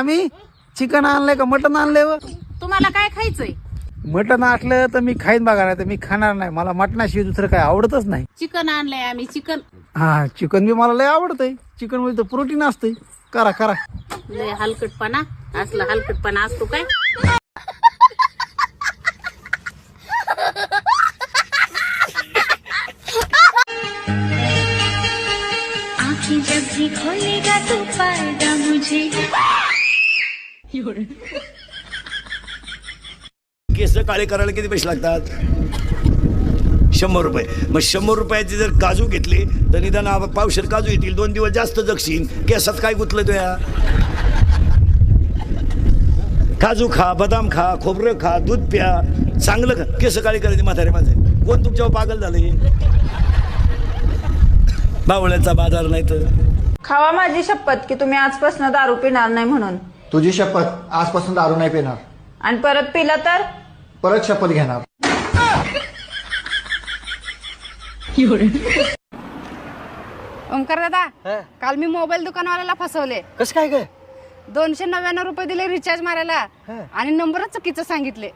मामी चिकन आणलंय का मटन आणलंय व? तुम्हाला काय खायचंय? मटन असलं तर मी खाईन बघा, नाही तर मी खाणार नाही. मला मटणाशिवाय दुसरं काय आवडतच नाही. चिकन आणलंय आम्ही. चिकन हा चिकन बी मला लय आवडतंय. चिकन मध्ये तर प्रोटीन असतंय. करा करा. लय हलकटपणा असला हलकटपणा असतो काय? आँखें जब भी खोलेगा तो पाएगा मुझे. केस काळे करायला किती पैसे लागतात? 100 रुपये. मग 100 रुपयाचे जर काजू घेतले तर निदान पावशेर काजू येतील, 2 दिवस जास्त जगशील. केसात काय गुतलं तुया? काजू खा, बदाम खा, खोबरं खा, दूध प्या, चांगलं खा. केस काळे करायचे म्हातारे माझे. कोण तुमच्यावर पागल झाले? बावळ्याचा बाजार नाही तर. खावा माझी शपथ की तुम्ही आजपासून दारू पिणार नाही म्हणून. तुझी शपथ आजपासून दारू नाही पिणार. आणि परत पिला तर परत शपथ घेणार. ओमकार दादा, काल मी मोबाईल दुकानवाल्याला फसवले. कसं काय काय? 299 रुपये दिले रिचार्ज मारायला आणि नंबरच चुकीचं सांगितले.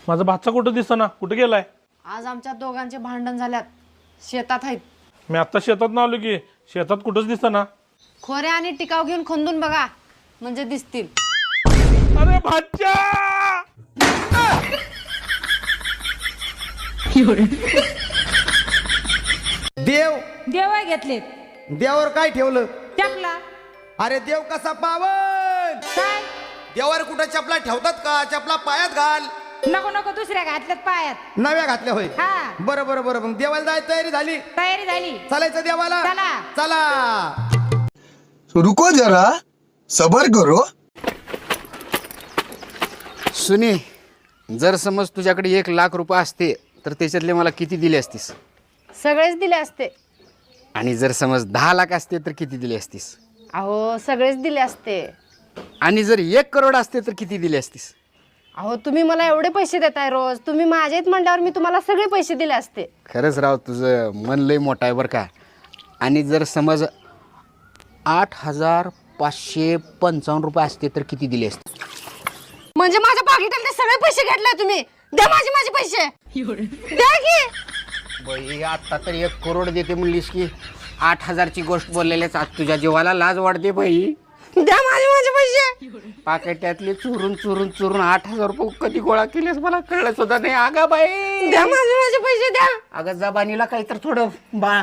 माझा भाचा कुठं दिसना? कुठे गेलाय? आज आमच्या दोघांचे भांडण झाल्यात. शेतात आहेत. मी आता शेतात ना आलो की शेतात कुठंच दिसना. खोऱ्या आणि टिकाव घेऊन खंदून बघा म्हणजे दिसतील. अरे भाच्या! देव देवा घेतले देवावर काय ठेवलं? टाकला. अरे देव कसा पावन? काय देवावर कुठं चपला ठेवतात का? चपला पायात घाल. नको नको दुसऱ्या घातल्यात पायात. नव्या घातल्या होय. हा. बरं बरं बरं. मग देवाला जायची तयारी झाली? तयारी झाली. चालायचं देवाला? चला. चला. रुको जरा सबर करो. सुनी, जर समज तुझ्याकडे 1,00,000 रुपये असते तर त्याच्यातले मला किती दिले असतीस? सगळेच दिले असते. आणि जर समज 10 लाख असते तर किती दिले असतीस? अहो सगळेच दिले असते. आणि जर 1 करोड असते तर किती दिले असतीस? अहो तुम्ही मला एवढे पैसे देताय रोज. तुम्ही माझेच म्हणल्यावर मी तुम्हाला सगळे पैसे दिले असते. खरंच राव, तुझं मन लय मोठं आहे बरं का. आणि जर समज 8,555 रुपये असते तर किती दिले असते? म्हणजे माझ्या पाकिटातले सगळे पैसे घेतले तुम्ही. द्या माझे पैसे. द्या की. बाई, आता तर 1 करोड देते म्हणलीस की 8,000ची गोष्ट बोललेल्याच आज तुझ्या जीवाला लाज वाटते बाई. द्या माझे पैसे. पाकिटातले चुरून चुरून चुरून 8,000 रुपये कधी गोळा केलेस मला कळलं सुद्धा नाही. अगा बाई, द्या माझे पैसे द्या. अगं जबानीला काही तर थोडं बा.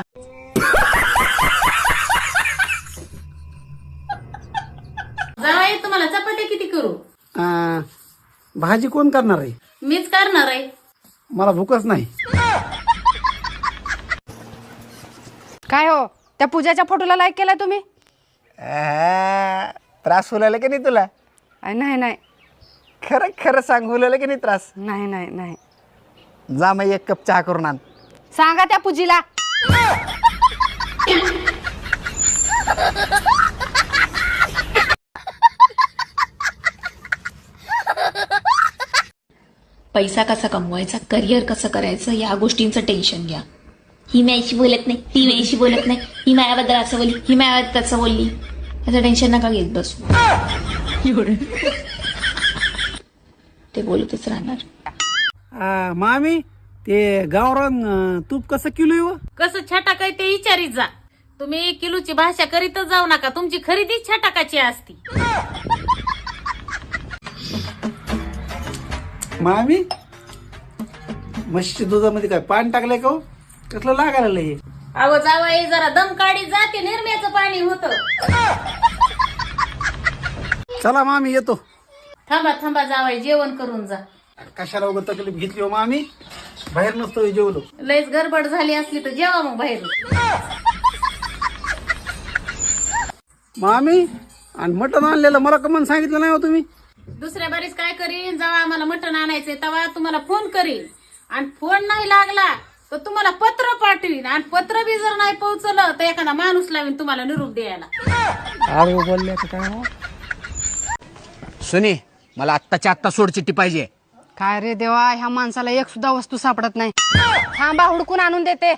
जावाई तुम्हाला चपात्या किती करू? भाजी कोण करणार आहे? मीच करणार आहे. मला भूकच नाही. काय हो, त्या पूजाच्या फोटोला लाईक केलाय तुम्ही? त्रास होलाय की नाही तुला? नाही. खरं खरं सांग, होलाय की नाही त्रास? नाही. जा मग 1 कप चहा करून आण. सांगा त्या पूजीला. पैसा कसा कमवायचा, करिअर कसं करायचं या गोष्टींचं टेन्शन घ्या. ही माझ्याशी बोलत नाही, ती माझ्याशी बोलत नाही, ही माझ्याबद्दल असं बोलली, ही माझ्याबद्दल तसं बोलली, याचं टेन्शन नका घेत बसू. ते बोलतच राहणार. मामी ते गावरान तूप कसं किलो आहे व? कसं छटाक ते विचारीत जा. तुम्ही किलोची भाषा करीतच जाऊ नका. तुमची खरेदी छटाकाची असती. मामी म्हशीच्या दुधामध्ये काय पाणी टाकलंय का हो? कसलं लागायला हे? अहो जावाई जरा दम काढी जाते. निर्म्याचं पाणी होतं. चला मामी येतो. थांबा जावाई जेवण करून जा. कशाला उगाच तकलीफ घेतली हो मामी? बाहेर नसतो जेवलो. लयच गडबड झाली असली तर जेवा मग बाहेर. मामी आणि मटण आणलेलं मला कमन सांगितलं नाही हो तुम्ही? दुसऱ्या बारीस काय करीन, जेव्हा आम्हाला मटण आणायचंय तेव्हा तुम्हाला फोन करीन. आणि फोन नाही लागला तर तुम्हाला पत्र पाठवीन. आणि पत्र बी जर नाही पोहोचलं तर एखादा माणूस लावीन तुम्हाला निरोप द्यायला. सुनी, मला आत्ताच्या आत्ता सोड चिठ्ठी पाहिजे. काय रे देवा, ह्या माणसाला एक सुद्धा वस्तू सापडत नाही. थांबा, हुडकून आणून देते.